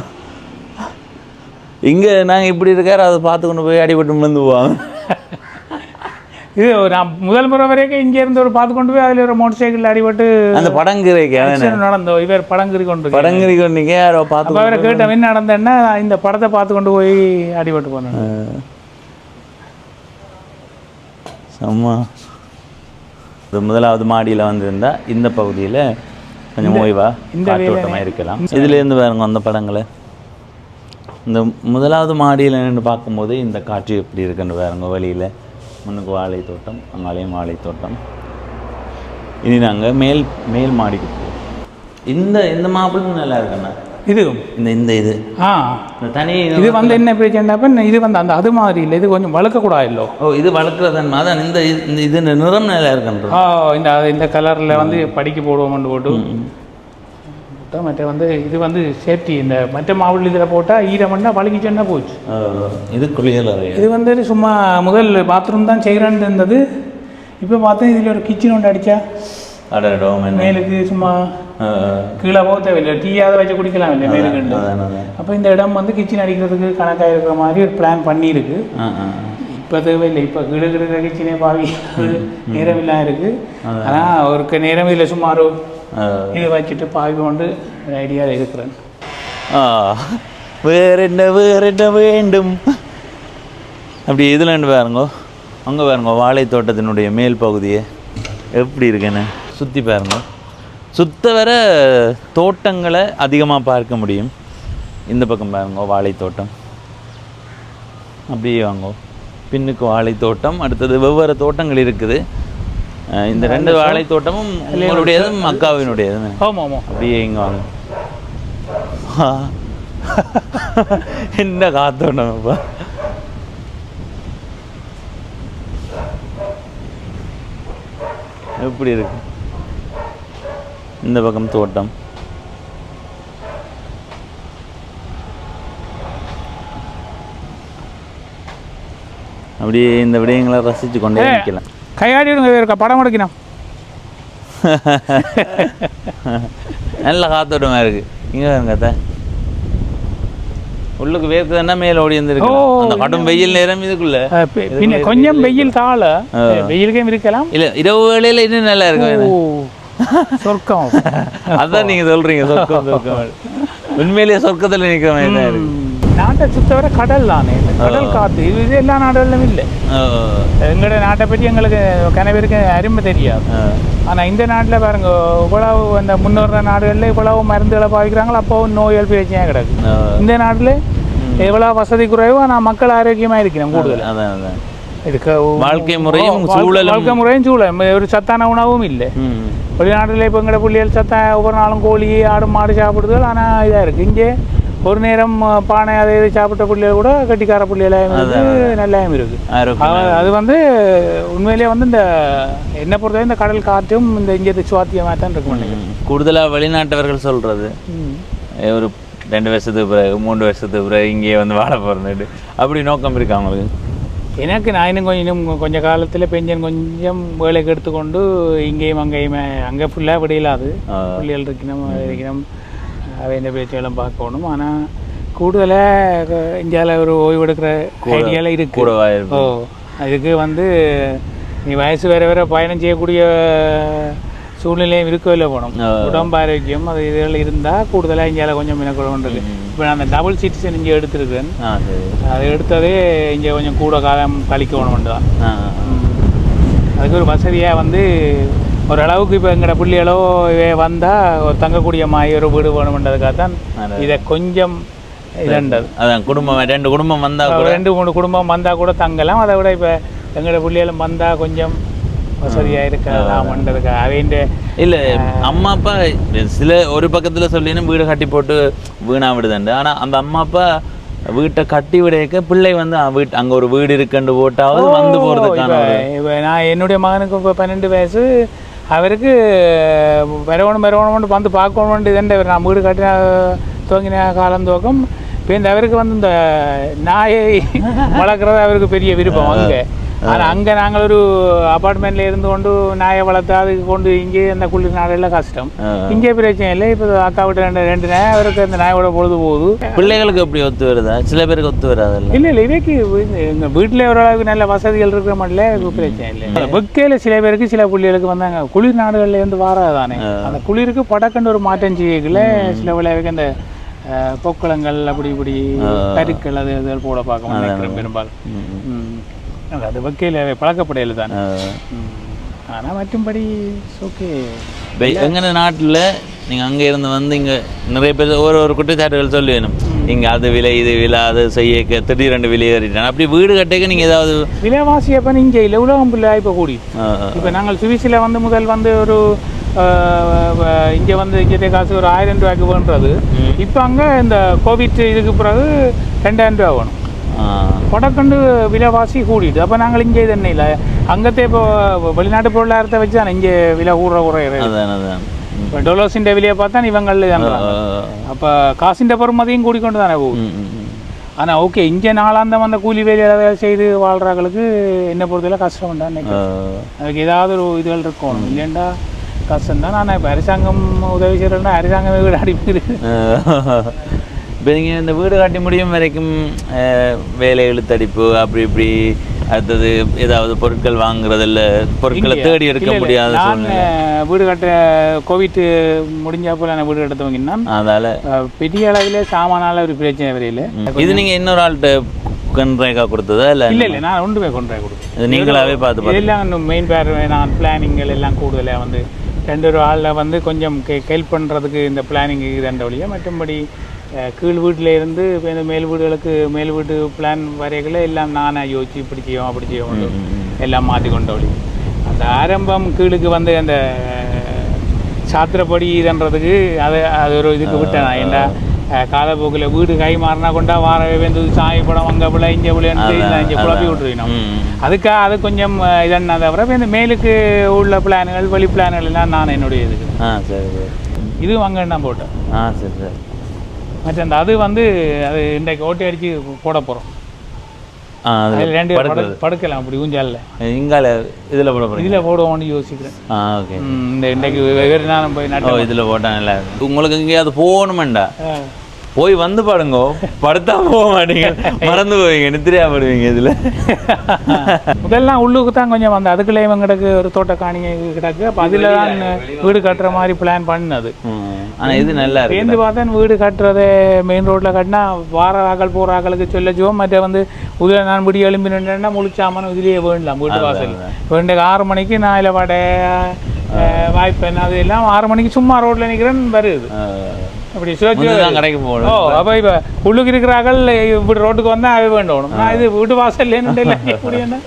இங்கே நாங்கள் இப்படி இருக்கார், அதை பார்த்து கொண்டு போய் அடிபட்டு விழுந்துவோம். இது நான் முதல் முறை வரைக்கும் இங்கேருந்து ஒரு பார்த்து கொண்டு போய் அதில் ஒரு மோட்டர் சைக்கிள் அடிபட்டு அந்த படங்கிறைக்கு நடந்தோம். இவர் படங்கிரி கொண்டு கொண்டீங்க, யாரோ பார்த்து அவரை கேட்ட என்ன நடந்தேன்னா இந்த படத்தை பார்த்து கொண்டு போய் அடிபட்டு போனேன். ஆமா, முதலாவது மாடியில் வந்திருந்தா இந்த பகுதியில் கொஞ்சம் ஓய்வா காற்றோட்டமாக இருக்கலாம். இதுலேருந்து பாருங்க அந்த படங்களை. இந்த முதலாவது மாடியில் நின்று பார்க்கும்போது இந்த காட்சி எப்படி இருக்குன்னு பாருங்க. வழியில் முன்னுக்கு வாழை தோட்டம், அங்காலையும் வாழை தோட்டம். இனி நாங்கள் மேல் மாடிக்கு போவோம். இந்த மாப்பிளும் நல்லா இருக்குண்ணா. இது இந்த இது தனி இது வந்து என்ன பிரச்சனை, இது வந்து அந்த அது மாதிரி இல்லை, இது கொஞ்சம் வளர்க்கக்கூடாது. இல்லை இது வளர்க்குறதன் அதான் இந்த இது நிறம் நல்லா இருக்குன்ற இந்த கலரில் வந்து படிக்க போடுவோம்னு போட்டு மற்ற வந்து இது வந்து சேஃப்டி. இந்த மற்ற மாவுள் இதில் போட்டால் ஈரமண்ணா பழகிச்சோன்னா போச்சு. இது குளியல் அறை. இது வந்து சும்மா முதல் பாத்ரூம் தான் செய்கிறான்னு இருந்தது. இப்போ பார்த்தா இதில் ஒரு கிச்சன் ஒன்று அடித்தா மேலுக்கு சும்மா கீழே போக தேவையில்லை, டீயாவது வச்சு குடிக்கலாம் இல்லை மேலுக்கு. அப்போ இந்த இடம் வந்து கிச்சன் அடிக்கிறதுக்கு கணக்காக இருக்கிற மாதிரி ஒரு பிளான் பண்ணியிருக்கு. இப்போ தேவையில்லை, இப்போ கீழே இருக்கிற கிச்சனே பாவி நேரம் இல்லாமல் இருக்குது. ஆனால் ஒரு நேரம் இல்லை, சுமார் இதை வச்சுட்டு பாவி கொண்டு ஐடியாவில் இருக்கிறேன். வேற என்ன வேண்டும் அப்படி இதில் பாருங்கோ. அங்கே பாருங்க வாழை தோட்டத்தினுடைய மேல் பகுதியை எப்படி இருக்குன்னு சுற்றி பாருங்க. சுத்த வர தோட்டங்களை அதிகமாக பார்க்க முடியும். இந்த பக்கம் பாருங்க வாழை தோட்டம், அப்படியே வாங்கோ பின்னுக்கு வாழை தோட்டம். அடுத்தது வெவ்வேறு தோட்டங்கள் இருக்குது. இந்த 2 வாழை தோட்டமும் உங்களுடையதும் அக்காவினுடையது. அப்படியே இங்கே வாங்க. என்ன காத்தோட்டம்ப்பா. எப்படி இருக்கு இந்த பக்கம் தோட்டம். அப்படியே இந்த விடயங்களை ரசித்து கொண்டே நிற்கலாம். கையாடி இருக்கா படம் எடுக்கணும். நல்ல காத்தோட்டமாக இருக்குது. இங்கே கதை உள்ளுக்கு வேர்க்குதுன்னா மேலே ஓடி வந்துருக்கு. அந்த கடும் வெயில் நேரம் இதுக்குள்ள பின்ன கொஞ்சம் வெயில் தாழ வெயிலுக்கே இருக்கலாம். இல்லை இரவு வேளையில் இன்னும் நல்லா இருக்கும். சொர்க்கம். அதான் நீங்கள் சொல்கிறீங்க சொர்க்கம் சொர்க்கம். உண்மையிலேயே சொர்க்கத்தில் நிற்கிற மாதிரி தான் இருக்குது. நாட்டை சுத்தவரை கடல் தானே, கடல் காற்று. இது எல்லா நாடுகளிலும் இல்லை. எங்களோட நாட்டை பற்றி எங்களுக்கு கனவிற்கு அருமை தெரியாது. ஆனால் இந்த நாட்டில் பாருங்க இவ்வளவு அந்த முன்னேற நாடுகளில் இவ்வளவு மருந்துகளை பாவிக்கிறாங்களோ அப்போ நோய்கள் பிரச்சனையாக கிடக்கு. இந்த நாட்டில் எவ்வளோ வசதி குறைவோ ஆனால் மக்கள் ஆரோக்கியமாக இருக்கிறோம் கூடுதல். அதான் இதுக்கு வாழ்க்கை முறையும் சூழல், வாழ்க்கை முறையும் சூழல். ஒரு சத்தான உணவும் இல்லை. வெளிநாட்டில் இப்போ எங்கட புள்ளிகள் ஒவ்வொரு நாளும் கோழி ஆடு மாடு சாப்பிடுது. ஆனால் இதாக இருக்குது. இங்கே ஒரு நேரம் பானை அதை இதை சாப்பிட்ட பிள்ளைகள் கூட கட்டிக்கார பிள்ளைகளாயும் இருக்குது, நல்லாயும் இருக்குது. அது வந்து உண்மையிலேயே வந்து இந்த என்ன பொறுத்தவரை இந்த கடல் காற்றும் இந்த இங்கே சுவாத்தியமாக தான் இருக்கும். கூடுதலாக வெளிநாட்டவர்கள் சொல்கிறது ஒரு 2 வருஷத்துக்கு பிறகு 3 வருஷத்துக்கு பிறகு இங்கே வந்து வாழ போகிறது அப்படி நோக்கம் இருக்கு அவங்களுக்கு. எனக்கு நான் இன்னும் கொஞ்சம் காலத்தில் பெஞ்சன் கொஞ்சம் வேலைக்கு எடுத்துக்கொண்டு இங்கேயும் அங்கேயுமே அங்கே ஃபுல்லாக விடையிலாது பிள்ளைகள் இருக்கணும் அவை இந்த பேச்செல்லாம் பார்க்கணும். ஆனால் கூடுதலாக இந்தியாவில் ஒரு ஓய்வு எடுக்கிற ஐடியாவில் இருக்குது. அதுக்கு வந்து நீ வயசு வேறு வேறு பயணம் செய்யக்கூடிய சூழ்நிலையும் இருக்கவில்லை போகணும். உடம்பு ஆரோக்கியம் அது இதெல்லாம் இருந்தால் கூடுதலாக இந்தியாவில் கொஞ்சம் மினக்குறவுன்றது. இப்போ நான் அந்த டபுள் சிட்டிசன் இங்கே எடுத்துருக்கேன். அது எடுத்ததே இங்கே கொஞ்சம் கூட காலம் கழிக்கணும்னு தான். அதுக்கு ஒரு வசதியாக வந்து ஓரளவுக்கு இப்போ எங்களோட பிள்ளைகளோ வந்தால் ஒரு தங்கக்கூடிய மாதிரி ஒரு வீடு வேணுமென்றதுக்காக தான் இதை கொஞ்சம் இரண்டது. அதான் குடும்பம் 2 குடும்பம் வந்தால் 2-3 குடும்பம் வந்தால் கூட தங்கலாம். அதை விட இப்போ எங்களோட பிள்ளைகளும் வந்தால் கொஞ்சம் வசதியாக இருக்காதுன்றதுக்கு அவைண்ட இல்லை. அம்மா அப்பா சில ஒரு பக்கத்தில் சொல்லினா வீடு கட்டி போட்டு வீணா விடுதுண்டு. ஆனால் அந்த அம்மா அப்பா வீட்டை கட்டி விடையக்க பிள்ளை வந்து அங்கே ஒரு வீடு இருக்குன்னு போட்டாவது வந்து போகிறதுக்கான. இப்போ நான் என்னுடைய மகனுக்கு இப்போ 12 வயசு. அவருக்கு வரவணும்னு வந்து பார்க்கணும்னு இதெண்ட நான் வீடு கட்டின துவங்கின காலம் துவக்கம். இப்போ இந்த அவருக்கு வந்து இந்த நாயை வளர்க்குறது அவருக்கு பெரிய விருப்பம் அங்கே. ஆனால் அங்கே நாங்கள் ஒரு அப்பார்ட்மெண்ட்டில் இருந்து கொண்டு நாயை வளர்த்து அதுக்கு கொண்டு இங்கே அந்த குளிர் நாடெல்லாம் கஷ்டம். இங்கே பிரச்சனை இல்லை. இப்போ அக்கா விட்டு 2 நாய் அவருக்கு அந்த நாயோட பொழுது போகுது. பிள்ளைகளுக்கு எப்படி ஒத்து வருதா? சில பேருக்கு ஒத்து வராது. இல்லை இவைக்கு எங்கள் வீட்டில் ஓரளவுக்கு நல்ல வசதிகள் இருக்கிற மட்டும் பிரச்சனை இல்லை. வெக்கையில் சில பேருக்கு சில பிள்ளைகளுக்கு வந்தாங்க குளிர் நாடுகள்லேருந்து வாராதானே. அந்த குளிருக்கு படக்கண்டு ஒரு மாற்றம் செய்யல சில விளைவுக்கு அந்த பொக்களங்கள் அப்படி இப்படி கருக்கள் அது அது போட பார்க்க நினைக்கிறேன் பெரும்பாலும். அது வக்கையில் பழக்கப்படையில் தானே. ஆனால் மற்றும்படி ஓகே. எங்கள் நாட்டில் நீங்கள் அங்கே இருந்து வந்து இங்கே நிறைய பேர் ஒரு குற்றச்சாட்டுகள் சொல்லி வேணும். இங்கே அது விலை இது விலை அது செய்ய திடீரெண்டு விலை ஏறிட்டான். அப்படி வீடு கட்டக்க நீங்கள் ஏதாவது விலைவாசி அப்போ இங்கே இல்லை உலகம் பிள்ளை இப்போ கூடி. இப்போ நாங்கள் சுவிஸில் வந்து முதல் வந்து ஒரு இங்கே வந்து இங்கே காசு ஒரு 1000 ரூபாய்க்கு வேணுறது. இப்போ அங்கே இந்த கோவிட் இதுக்கு பிறகு 2000 ரூபா வேணும். கொடக்கண்டு விலைவாசி கூடிட்டு. அப்போ நாங்கள் இங்கே இது என்ன இல்லை அங்கத்தே இப்போ வெளிநாட்டு பொருளாதாரத்தை வச்சு தானே இங்கே விலை குறையிறது. இப்போ டொலர்ஸின் விலையை பார்த்தா இவங்கள் தான்றாங்க. அப்போ காசின் பெறுமதியும் கூடிக்கொண்டு தானே போகுது. ஆனால் ஓகே இங்கே நாளாந்தம் அந்த கூலி வேலையை செய்து வாழ்கிறாங்களுக்கு என்ன பொறுத்தவரை கஷ்டம் தான். அதுக்கு ஏதாவது ஒரு இதுகள் இருக்கணும். இல்லைண்டா கஷ்டம்தான். நான் இப்போ அரசாங்கம் உதவி செய்கிறேன்னா அரசாங்கமே வீடு அடிப்பிடு. இப்போ நீங்கள் இந்த வீடு காட்டி முடியும் வரைக்கும் வேலை இழுத்தடிப்பு அப்படி இப்படி அடுத்தது ஏதாவது பொருட்கள் வாங்குறதில்ல பொருட்களை தேடி எடுக்க முடியாத வீடு கட்ட கோவிட் முடிஞ்சா போல நான் வீடு கட்ட துவங்கினா அதால் பெரிய அளவில் சாமானால ஒரு பிரச்சனை வரையில். இது நீங்கள் இன்னொரு ஆள்கிட்ட கொன்ட்ராக்டா கொடுத்ததா இல்லை? இல்லை நான் ஒன்றுமே கொன்ட்ராக்ட் கொடுத்தேன். நீங்களாவே பார்த்து எல்லாம் மெயின் பேர் நான் பிளானிங்கள் எல்லாம் கூடுதலாக வந்து 2 ஆளில் வந்து கொஞ்சம் ஹெல்ப் பண்ணுறதுக்கு இந்த பிளானிங் இதுன்ற வழியாக. மற்றபடி கீழ் வீட்டில் இருந்து இப்போ இந்த மேல் வீடுகளுக்கு மேல் வீட்டு பிளான் வரைகளை எல்லாம் நானே யோசிச்சு இப்படி செய்வோம் அப்படி செய்வோம் எல்லாம் மாற்றி கொண்ட வழி. அந்த ஆரம்பம் கீழுக்கு வந்து அந்த சாத்திரப்படி இதுன்றதுக்கு அது ஒரு இதுக்கு விட்டேன் நான். ஏன்னா காலப்போக்கில் வீடு கை மாறினா கொண்டா வார வந்து சாய் படம் அங்கே பிள்ளை இங்கே பிள்ளைன்னு இங்கே குழப்பி விட்டுருக்கணும். அதுக்காக அது கொஞ்சம் இதன்னா தவிர இந்த மேலுக்கு உள்ள பிளான்கள் வழி பிளான்கள் எல்லாம் நான் என்னுடைய இதுக்கு சரி இதுவும் அங்கே நான் போட்டேன். சரி சரி. மற்ற அந்த அது வந்து அது இன்றைக்கு ஓட்டி அடித்து போட போகிறோம். அதில் 2 பேர் படுக்கலாம் அப்படி ஊஞ்சாலில். இங்கால இதில் போட போகிறேன். இதில் போடுவோம்னு யோசிக்கிறேன். ஓகே. இந்த இன்றைக்கு வேறு நேரம் போய் நட்டு இதில் போட்டால் நல்லா இருக்கு. உங்களுக்கு எங்கேயாவது போகணுமெண்டா போய் வந்து பாடுங்க, படுத்தா போக மாட்டீங்க, மறந்து போவீங்க, நித்திரியா படுவீங்க. இதில் முதல்லாம் உள்ளுக்கு தான் கொஞ்சம் வந்து அதுக்குள்ளே இவங்களுக்கு ஒரு தோட்ட காணிங்க கிடக்கு. அப்போ அதில் தான் வீடு கட்டுற மாதிரி பிளான் பண்ணது. ஆனால் இது நல்லா இருக்கு. சேர்ந்து பார்த்தா வீடு கட்டுறதே மெயின் ரோட்டில் கட்டினா வார ஆக்கள் போகிற ஆக்களுக்கு சொல்லச்சுவோம். மற்ற வந்து உதவி நான் விடி எழும்பி நின்றுன்னா முழிச்சாமன்னு இதுலேயே வேண்டலாம் வீட்டு வாசல். வேண்டிய 6 மணிக்கு நான் இல்லை வடை வாய்ப்பெண் அது எல்லாம் 6 மணிக்கு சும்மா ரோட்டில் நிற்கிறேன்னு வருது. அப்படி கடைக்கு போகணும். அப்போ இப்போ உள்ளுக்கு இருக்கிறார்கள் இப்படி ரோட்டுக்கு வந்தால் அவை வேண்டணும். நான் இது வீட்டு வாசல் எப்படி என்ன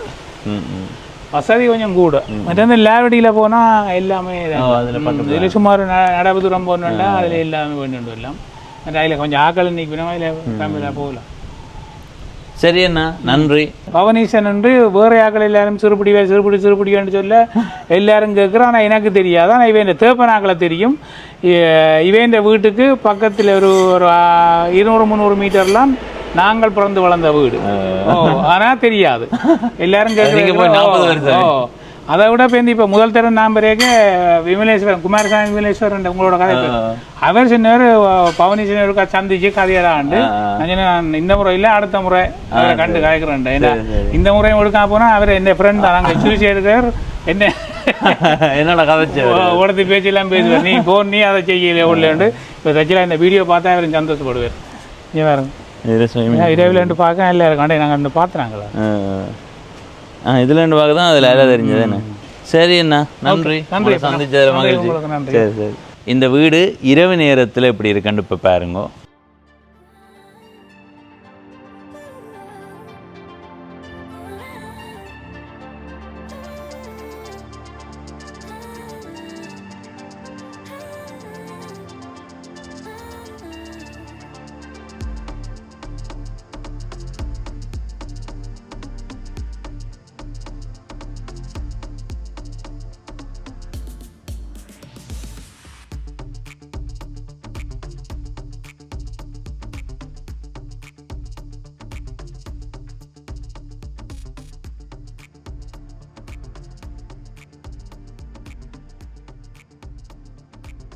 வசதி கொஞ்சம் கூட. மற்ற வந்து லேவடியில் போனால் எல்லாமே இதில் சும்மா ஒரு நடவு தூரம் போகணுன்னா அதில் எல்லாமே வேண்டு எல்லாம். மற்ற அதில் கொஞ்சம் ஆக்கள் நிற்கணும், அதில் ஃபேமிலியில் போகலாம். சரி அண்ணா, நன்றி. பவனீசன் என்று வேற ஆக்கள் எல்லாரும் சிறுபடின்னு சொல்ல எல்லாரும் கேட்குறோம். ஆனால் எனக்கு தெரியாது. ஆனால் இவன் தேப்பனாக்களை தெரியும். இவன் வீட்டுக்கு பக்கத்தில் ஒரு 200-300 மீட்டர்லாம் நாங்கள் பிறந்து வளர்ந்த வீடு. ஆனால் தெரியாது. எல்லாரும் கேட்குறீங்க. அதை விட பேருந்து இப்போ முதல் தரம் நான் பிறகு விமலேஸ்வரன் குமாரசாமி விமலேஸ்வரன் உங்களோட கதை அவர் சொன்னவர் பவனீசனருக்கு சந்திச்சு கதையடாண்டு. நான் இந்த முறை இல்லை அடுத்த முறை அவரை கண்டு காய்க்கிறேன். ஏன்னா இந்த முறையும் எடுக்காம போனால் அவர் என் ஃப்ரெண்ட் தான். நாங்கள் சூஸ் எடுத்தார் என்ன என்னோட கதை உடத்து பேச்செல்லாம் பேசுவார். நீ போ, நீ அதை செய்யல உள்ளேண்டு. இப்போ தச்சில இந்த வீடியோ பார்த்தா அவர் சந்தோஷப்படுவார். ஏன் வேறுங்க இரவில் பார்க்க இல்லை இருக்காண்டே நாங்கள் ரெண்டு பார்த்துறாங்களா இதில் 2 பார்க்க தான் அதில் எல்லாம் தெரிஞ்சது என்ன. சரி அண்ணா, நன்றி. சந்திச்சது மகிழ்ச்சி. சரி சரி. இந்த வீடு இரவு நேரத்தில் இப்படி இருக்குன்னு இப்போ பாருங்க.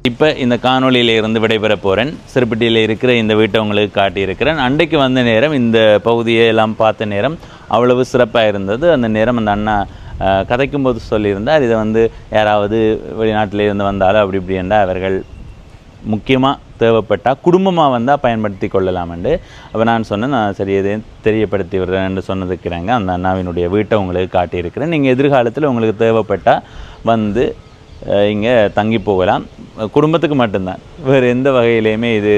இப்போ இந்த காணொலியில் இருந்து விடைபெற போகிறேன். சிறுபட்டியில் இருக்கிற இந்த வீட்டை உங்களுக்கு காட்டியிருக்கிறேன். அன்றைக்கு வந்த நேரம் இந்த பகுதியை எல்லாம் பார்த்த நேரம் அவ்வளவு சிறப்பாக இருந்தது. அந்த நேரம் அந்த அண்ணா கதைக்கும்போது சொல்லியிருந்தார், இதை வந்து யாராவது வெளிநாட்டில் இருந்து வந்தாலும் அப்படி இப்படி என்றால் அவர்கள் முக்கியமாக தேவைப்பட்டால் குடும்பமாக வந்தால் பயன்படுத்தி கொள்ளலாம்ண்டு. அப்போ நான் சொன்னேன், நான் சரி எதை தெரியப்படுத்தி விடுறேன் என்று சொன்னதுக்குறாங்க. அந்த அண்ணாவினுடைய வீட்டை உங்களுக்கு காட்டியிருக்கிறேன். நீங்கள் எதிர்காலத்தில் உங்களுக்கு தேவைப்பட்டால் வந்து இங்கே தங்கி போகலாம். குடும்பத்துக்கு மட்டும்தான், வேறு எந்த வகையிலையுமே இது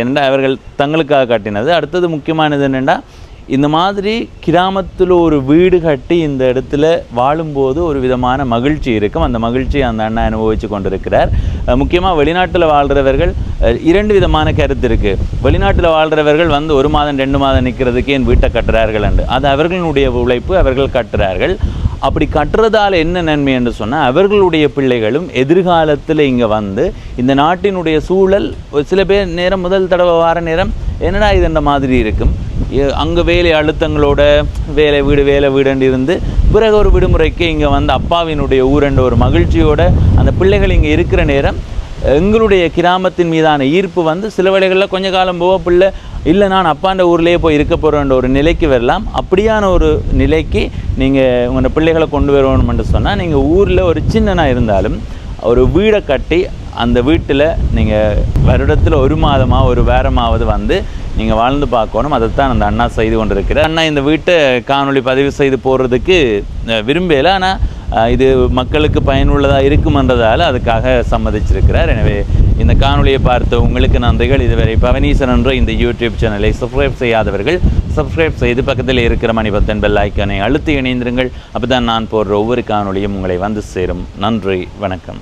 என்னென்னா அவர்கள் தங்களுக்காக கட்டினது. அடுத்தது முக்கியமானது என்னென்னா, இந்த மாதிரி கிராமத்தில் ஒரு வீடு கட்டி இந்த இடத்துல வாழும்போது ஒரு விதமான மகிழ்ச்சி இருக்கும். அந்த மகிழ்ச்சியை அந்த அண்ணா அனுபவித்து கொண்டிருக்கிறார். முக்கியமாக வெளிநாட்டில் வாழ்கிறவர்கள் 2 விதமான கருத்து இருக்குது. வெளிநாட்டில் வாழ்கிறவர்கள் வந்து 1 மாதம் 2 மாதம் நிற்கிறதுக்கு என் வீட்டை கட்டுறார்கள் என்று. அது அவர்களுடைய உழைப்பு, அவர்கள் கட்டுறார்கள். அப்படி கட்டுறதால என்ன நன்மை என்று சொன்னால், அவர்களுடைய பிள்ளைகளும் எதிர்காலத்தில் இங்கே வந்து இந்த நாட்டினுடைய சூழல் சில பேர் நேரம் முதல் தடவை வார நேரம் என்னடா இது என்ற மாதிரி இருக்கும். அங்கே வேலை அழுத்தங்களோட வேலை வீடுன்னு இருந்து பிறகு ஒரு விடுமுறைக்கு இங்கே வந்து அப்பாவினுடைய ஊரண்ட ஒரு மகிழ்ச்சியோட அந்த பிள்ளைகள் இங்கே இருக்கிற நேரம் எங்களுடைய கிராமத்தின் மீதான ஈர்ப்பு வந்து சில வேளைகளில் கொஞ்ச காலம் போக பிள்ளை இல்லை நான் அப்பாண்ட ஊர்லேயே போய் இருக்க போகிறோன்ற ஒரு நிலைக்கு வரலாம். அப்படியான ஒரு நிலைக்கு நீங்கள் உங்கள் பிள்ளைகளை கொண்டு வரணும்னு சொன்னால், நீங்கள் ஊரில் ஒரு சின்னனாக இருந்தாலும் ஒரு வீடை கட்டி அந்த வீட்டில் நீங்கள் வருடத்தில் 1 மாதமாக 1 வாரமாவது வந்து நீங்கள் வாழ்ந்து பார்க்கணும். அதைத்தான் அந்த அண்ணா செய்து கொண்டிருக்கிறார். அண்ணா இந்த வீட்டை காணொளி பதிவு செய்து போடுறதுக்கு விரும்பலை, ஆனால் இது மக்களுக்கு பயனுள்ளதாக இருக்குமென்றதால் அதுக்காக சம்மதிச்சிருக்கிறார். எனவே இந்த காணொலியை பார்த்த உங்களுக்கு நன்றிகள். இதுவரை பவனீசன் என்ற இந்த யூடியூப் சேனலை சப்ஸ்கிரைப் செய்யாதவர்கள் சப்ஸ்கிரைப் செய்து பக்கத்தில் இருக்கிற மணி பட்டன் பெல் ஐக்கானை அழுத்தி இணைந்திருங்கள். அப்போ தான் நான் போடுற ஒவ்வொரு காணொலியும் உங்களை வந்து சேரும். நன்றி, வணக்கம்.